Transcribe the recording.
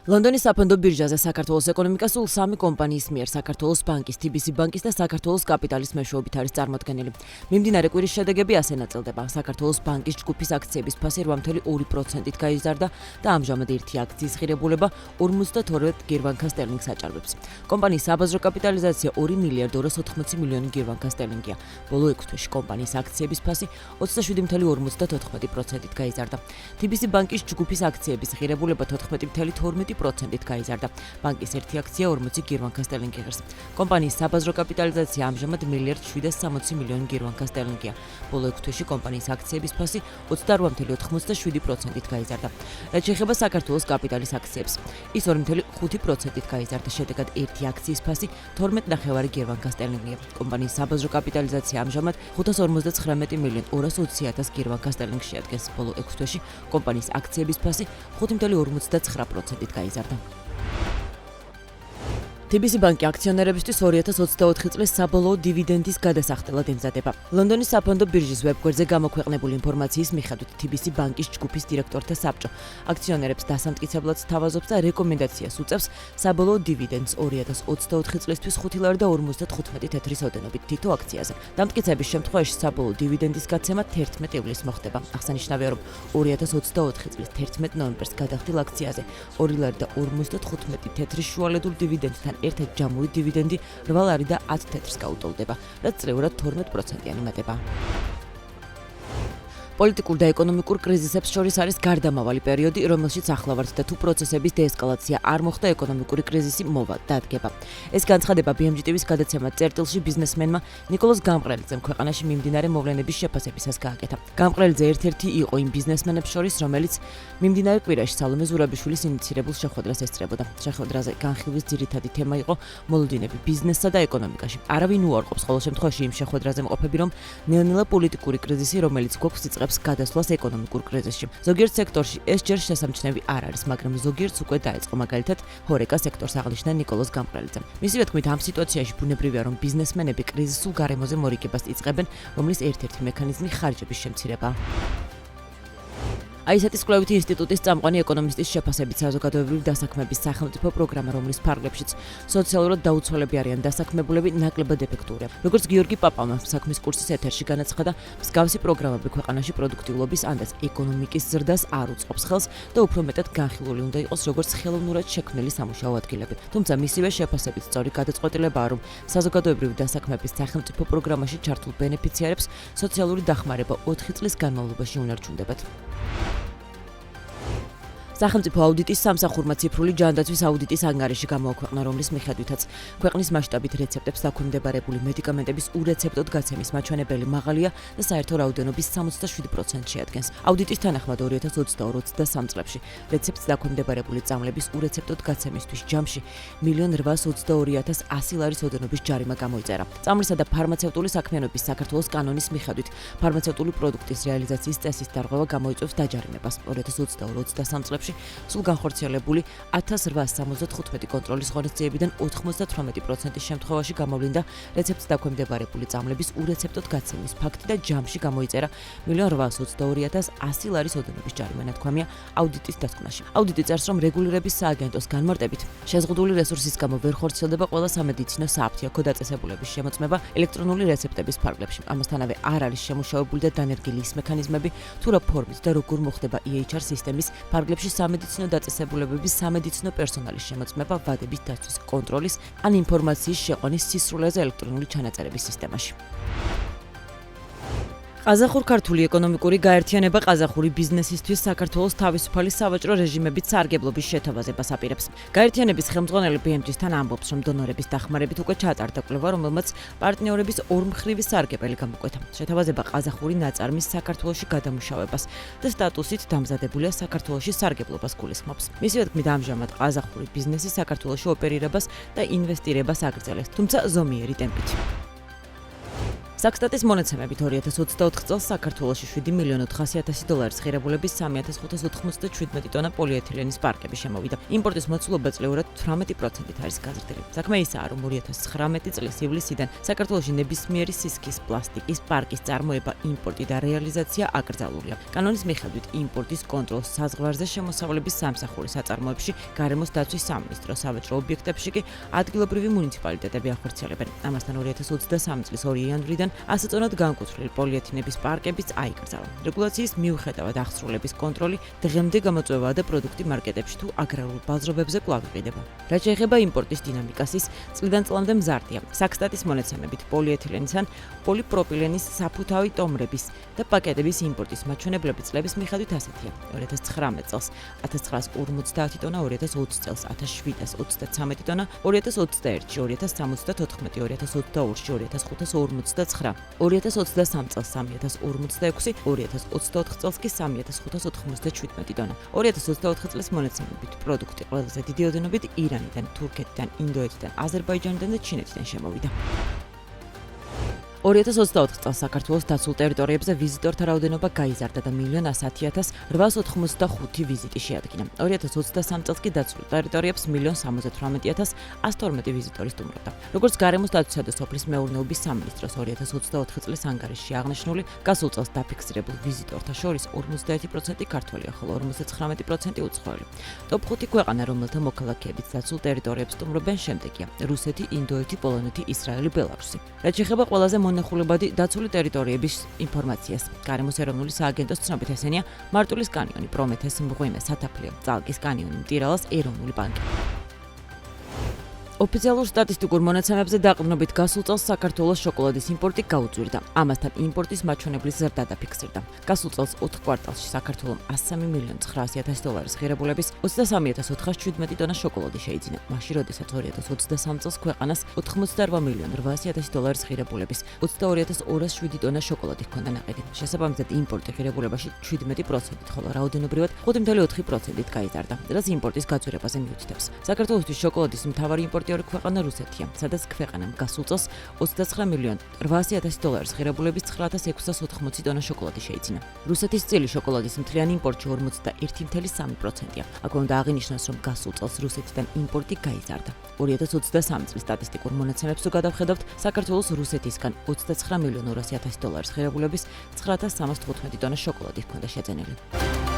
ლონდონის საფონდო ბირჟაზე საქართველოს ეკონომიკა სულ 3 კომპანიის მიერ საქართველოს ბანკის, TBC ბანკის და საქართველოს კაპიტალის მეშვეობით არის წარმოდგენილი. მიმდინარე კვირის შედეგები ასე ნაწილდება. საქართველოს ბანკის ჯგუფის აქციების ფასი 8.2%-ით გაიზარდა და ამჟამად ერთი აქციის ღირებულება 52 გირვანქა სტერლინგს აჭარბებს. კომპანიის საბაზრო კაპიტალიზაცია 2 მილიარდ 280 მილიონი გირვანქა სტერლინგია. ბოლო 6 თვეში კომპანიის აქციების ფასი 27.54%-ით გაიზარდა. TBC ბანკის ჯგუფის აქციების ღირებულება 14.12%-ით გაიზარდა. ბანკის ერთი აქცია 40 გირვანქა სტერლინგი ღირს. კომპანიის საბაზრო კაპიტალიზაცია ამჟამად 1.760 მილიონი გირვანქა სტერლინგია. ბოლო 6 თვეში კომპანიის აქციების ფასი 28.87%-ით გაიზარდა. რაც შეეხება საქართველოს კაპიტალის აქციებს, ის 2.5%-ით გაიზარდა. შედეგად ერთი აქციის ფასი 12.5 გირვანქა სტერლინგია. კომპანიის საბაზრო კაპიტალიზაცია ამჟამად 559 მილიონ 220.000 გირვანქა სტერლინგს შეადგენს. ბოლო 6 თვეში კომპანიის აქციების ფასი 5.59%-ით გაიზარდა. TBC ბანკი აქციონერებისთვის 2024 წლის საბოლოო დივიდენდის გადასახდელად ემზადება. ლონდონის საფონდო ბირჟის ვებგვერდზე გამოქვეყნებული ინფორმაციის მიხედვით TBC ბანკის ჯგუფის დირექტორთა საბჭო აქციონერებს დასამტკიცებლად სთავაზობს და რეკომენდაციას უწევს საბოლოო დივიდენდს 2024 წლისთვის 5.55 თეთრის ოდენობით თითო აქციაზე. დამტკიცების შემთხვევაში საბოლოო დივიდენდის გაცემა 11 ივლისს მოხდება. აღსანიშნავია, რომ 2024 წლის 11 ნოემბერს გადახდილ აქციაზე 2.55 თეთრის შუალედურ დივიდენდთან ერთად ჯამური დივიდენდი 8 ლარი და 10 თეთრს გაუტოლდება, რაც წლეურად 12%-იანი მატება. პოლიტიკურ და ეკონომიკურ კრიზისებს შორის არის გარდამავალი პერიოდი, რომელშიც ახლა ვართ და თუ პროცესების დეესკალაცია არ მოხდა, ეკონომიკური კრიზისი მოვა და დადგება. ეს განცხადება BMG TV-ს გადაცემად წერტილში ბიზნესმენმა ნიკოლოზ გამყრელიძემ ქვეყანაში მიმდინარე მოვლენების შეფასებისას გააკეთა. გამყრელიძე ერთ-ერთი იყო იმ ბიზნესმენებს შორის, რომელიც მიმდინარე კვირაში სალომე ზურაბიშვილის ინიცირებულ შეხვედრას ესწრებოდა. შეხვედრაზე განხილვის ძირითადი თემა იყო მოლოდინები ბიზნესსა და ეკონომიკაში. არავინ უარყოფს ყოველ შემთხვევაში იმ შეხვედრაზე მყოფები, რომ ნელ-ნელა პოლიტიკური კრიზისი, რომელიც გვაქვს, იწყებს გადასვლას ეკონომიკურ კრიზისში. ზოგიერთ სექტორში ეს ჯერ შესამჩნევი არ არის, მაგრამ ზოგიერთს უკვე დაიწყო, მაგალითად, ჰორეკა სექტორს აღნიშნა ნიკოლოზ გამყრელიძემ. მისივე თქმით, ამ სიტუაციაში ბუნებრივია, რომ ბიზნესმენები კრიზისულ გარემოზე მორიგებას იწყებენ, რომლის ერთ-ერთი მექანიზმი ხარჯების შემცირებაა. ISET-ის კვლევითი ინსტიტუტის წამყვანი ეკონომისტის შეფასებით საზოგადოებრივი დასაქმების სახელმწიფო პროგრამა, რომლის ფარგლებშიც სოციალურად დაუცველები არიან დასაქმებულები, ნაკლებად ეფექტურია. როგორც გიორგი პაპავმა საქმის კურსის ეთერში განაცხადა, მსგავსი პროგრამები ქვეყანაში პროდუქტიულობის ანდაც ეკონომიკის ზრდას არ უწყობს ხელს და უფრო მეტად განხილული უნდა იყოს როგორც ხელოვნურად შექმნილი სამუშაო ადგილები. თუმცა მისივე შეფასებით სწორი გადაწყვეტილებაა, რომ საზოგადოებრივი დასაქმების სახელმწიფო პროგრამაში ჩართულ ბენეფიციარებს სოციალური დახმარება 4 წლის განმავლობაში უნარჩუნდებათ. სახელმწიფო აუდიტის სამსახურმა ციფრული ჯანდაცვის აუდიტის ანგარიში გამოაქვეყნა, რომლის მიხედვითაც ქვეყნის მასშტაბით რეცეპტებს დაქვემდებარებული მედიკამენტების ურეცეპტოდ გაცემის მაჩვენებელი მაღალია და საერთო რაოდენობის 67% შეადგენს. აუდიტის თანახმად 2022-23 წლებში რეცეპტს დაქვემდებარებული წამლების ურეცეპტოდ გაცემისთვის ჯამში 1.821.100 ლარის ოდენობის ჯარიმა გამოიწერა. წამლისა და ფარმაცევტული საქმიანობის საქართველოს კანონის მიხედვით ფარმაცევტული პროდუქტის რეალიზაციის წესის დარღვევა გამოიწვევს დაჯარიმებას. 2022-23 წლებში სულ განხორციელებული 1875 კონტროლის ღონისძიებიდან 98%-ის შემთხვევაში გამოვლინდა რეცეპტს დაქვემდებარებული წამლების ურეცეპტოდ გაცემის ფაქტი და ჯამში გამოიწერა 1.822.100 ლარის ოდენობის ჯარიმა, ნათქვამია აუდიტის დასკვნაში. აუდიტი წერს, რომ რეგულირების სააგენტოს განმარტებით შეზღუდული რესურსის გამო ვერ ხორციელდება ყველა სამედიცინო სააფთიაქო დაწესებულების შემოწმება ელექტრონული რეცეპტების ფარგლებში. ამასთანავე არ არის შემუშავებული და დანერგილი ის მექანიზმები, თუ რა ფორმით და როგორ მოხდება EHR სისტემის ფარგლებში სამედიცინო დაწესებულებების სამედიცინო პერსონალის შემოწმება, ვადების დაცვის კონტროლის ან ინფორმაციის შეყვანის სისრულეზე ელექტრონული ჩანაწერების სისტემაში. ყაზახურ-ქართული ეკონომიკური გაერთიანება ყაზახური ბიზნესისთვის საქართველოს თავისუფალი სავაჭრო რეჟიმებით სარგებლობის შეთავაზებას აპირებს. გაერთიანების ხელმძღვანელი BMG-თან ამბობს, რომ დონორების დახმარებით უკვე ჩატარდა კვლევა, რომელმაც პარტნიორების ორმხრივი სარგებელი გამოკვეთა. შეთავაზება ყაზახური ნაწარმის საქართველოში გადამუშავებას და სტატუსით დამზადებულია საქართველოში სარგებლობას გულისხმობს. მისივე თქმით, ამჟამად ყაზახური ბიზნესი საქართველოში ოპერირებას და ინვესტირებას აგრძელებს, თუმცა ზომიერი ტემპით. საქსტატის მონაცემებით 2024 წელს საქართველოში 7.400.000 დოლარის ღირებულების 3.597 ტონა პოლიეთილენის პარკები შემოვიდა. იმპორტის მოცულობა წლიურად 18%-ით არის გაზრდილი. საქმე ისაა, რომ 2019 წლის ივლისიდან საქართველოში ნებისმიერი სისქის პლასტიკის პარკის წარმოება, იმპორტი და რეალიზაცია აკრძალულია. კანონის მიხედვით იმპორტის კონტროლს საზღვარზე შემოსავლების სამსახურის საწარმოებში, გარემოს დაცვის სამინისტროს, სავაჭრო ობიექტებში კი ადგილობრივი მუნიციპალიტეტები ახორციელებენ. ამასთან 2023 წლის 2 იანვრიდან ასაწონად განკუთვნილი პოლიეთილენის პარკებიც აიკრძალა. რეგულაციის მიუხედავად აღსრულების კონტროლი დღემდე გამოწვევაა და პროდუქტი მარკეტებში თუ აგრარულ ბაზრობებზე კვლავ იყიდება. რაც შეეხება იმპორტის დინამიკას, ის წლიდან წლამდე მზარდია. საქსტატის მონაცემებით პოლიეთილენის ან პოლიპროპილენის საფუთავი ტომრების და პაკეტების იმპორტის მაჩვენებლები წლების მიხედვით ასეთია. 2019 წელს 1950 ტონა, 2020 წელს 1733 ტონა, 2021-ში 2074, 2022-ში 2549, 2023 წელს 3046, 2024 წელს კი 3597 ტონა. 2024 წლის მონაცემებით პროდუქტი ყველაზე დიდი ოდენობით ირანიდან, თურქეთიდან, ინდოეთიდან, აზერბაიჯანიდან და ჩინეთიდან შემოვიდა. 2024 წელს საქართველოს დაცულ ტერიტორიებზე ვიზიტორთა რაოდენობა გაიზარდა და 1.108.885 ვიზიტი შეადგინა. 2023 წელს კი დაცულ ტერიტორიებს 1.78.112 ვიზიტორი სტუმრობდა. როგორც გარემოს დაცვისა და სოფლის მეურნეობის სამინისტროს 2024 წლის ანგარიშში აღნიშნული, გასულ წელს დაფიქსირებულ ვიზიტორთა შორის 51% ქართველია, ხოლო 59% უცხოელი. ტოპ 5 ქვეყანა, რომელთა მოქალაქეებიც დაცულ ტერიტორიებს სტუმრობენ, შემდეგია: რუსეთი, ინდოეთი, პოლონეთი, ისრაელი, ბელარუსი. რაც შეეხება ყველაზე მონახულებადი დაცული ტერიტორიების ინფორმაციას. გარემოს ეროვნული სააგენტოს ცნობით ესენია: მარტვილის კანიონი, პრომეთეს, მღვიმე, სათაფლიო, წალკის კანიონი, მტირალას ეროვნული ბანკი. ოფიციალურ სტატისტიკურ მონაცემებზე დაყრდნობით გასულ წელს საქართველოს შოკოლადის იმპორტი გაუწვირდა. ამასთან იმპორტის მაჩვენებლის ზრდა დაფიქსირდა. გასულ წელს 4 კვარტალში საქართველომ 103.900.000 დოლარის ღირებულების 23.417 ტონა შოკოლადი შეიძინა. მაშინ, როდესაც 2023 წელს ქვეყანას 88.800.000 დოლარის ღირებულების 22.207 ტონა შოკოლადი ჰქონდა ნაყიდი. შესაბამისად, იმპორტი ღირებულებაში 17%-ით, ხოლო რაოდენობრივად 5.4%-ით გაიზარდა, რაც იმპორტის გაძვირებაზე მიუთითებს. საქართველოსთვის შოკოლადის მთავარი იმპორტიორი ქვეყანა რუსეთია, სადაც ქვეყანამ გასულ წელს 29.800.000 დოლარის ღირებულების 9.680 ტონა შოკოლადი შეიძინა. რუსეთის წილი შოკოლადის მთლიან იმპორტში 41.3%-ია. აქ უნდა აღინიშნოს, რომ გასულ წელს რუსეთიდან იმპორტი გაიზარდა. 2023 წლის სტატისტიკურ მონაცემებს თუ გადავხედავთ, საქართველოს რუსეთისგან 29.200.000 დოლარის ღირებულების 9.315 ტონა შოკოლადი ჰქონდა შეძენილი.